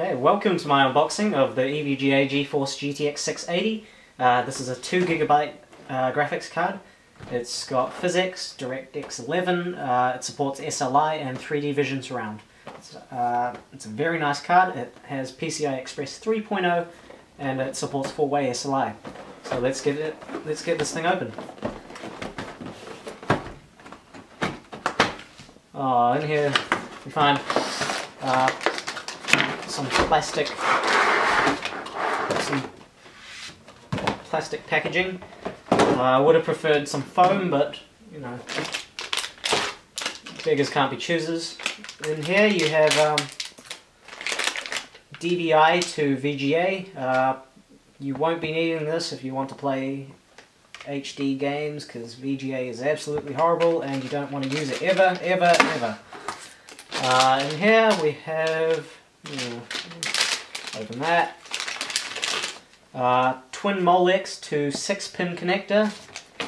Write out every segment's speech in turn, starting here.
Okay, welcome to my unboxing of the EVGA Geforce GTX 680. This is a 2GB graphics card. It's got physics, DirectX 11, it supports SLI and 3D Vision Surround. It's a very nice card. It has PCI Express 3.0 and it supports 4-way SLI. So let's get this thing open. In here we find some plastic packaging. I would have preferred some foam, but you know, beggars can't be choosers. In here you have DVI to VGA. You won't be needing this if you want to play HD games, because VGA is absolutely horrible and you don't want to use it ever, ever, ever. In here we have, open that, twin Molex to 6-pin connector,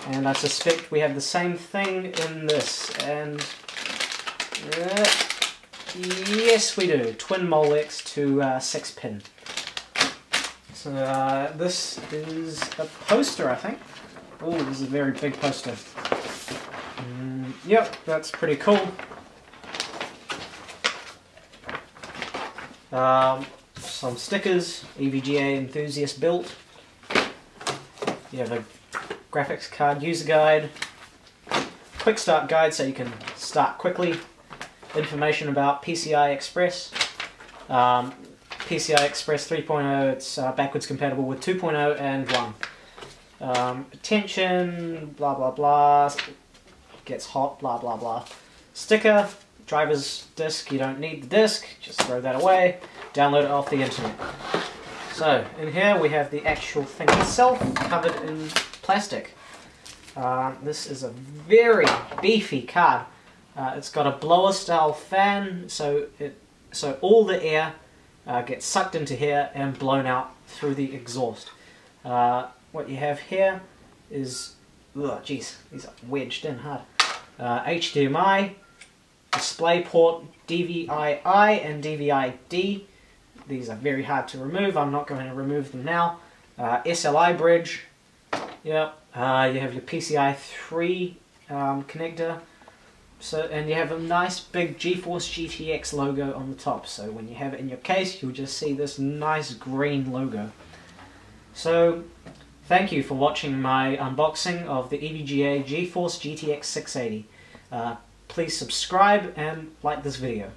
and I suspect we have the same thing in this, and yes we do, twin Molex to 6-pin. So this is a poster, I think. Oh, this is a very big poster. Yep, that's pretty cool. Some stickers, EVGA enthusiast built. You have a graphics card user guide, quick start guide so you can start quickly, information about PCI Express, PCI Express 3.0, it's backwards compatible with 2.0 and 1. Attention, blah blah blah, gets hot, blah blah blah. Sticker, driver's disc, you don't need the disc, just throw that away, download it off the internet. So, in here we have the actual thing itself, covered in plastic. This is a very beefy card. It's got a blower style fan, so all the air gets sucked into here and blown out through the exhaust. What you have here is, oh geez, these are wedged in hard. HDMI, display port, DVI-I and DVI-D. These are very hard to remove. I'm not going to remove them now. SLI bridge. Yep. You have your PCI 3 connector. And you have a nice big GeForce GTX logo on the top. So when you have it in your case, you'll just see this nice green logo. So thank you for watching my unboxing of the EVGA Geforce GTX 680. Please subscribe and like this video.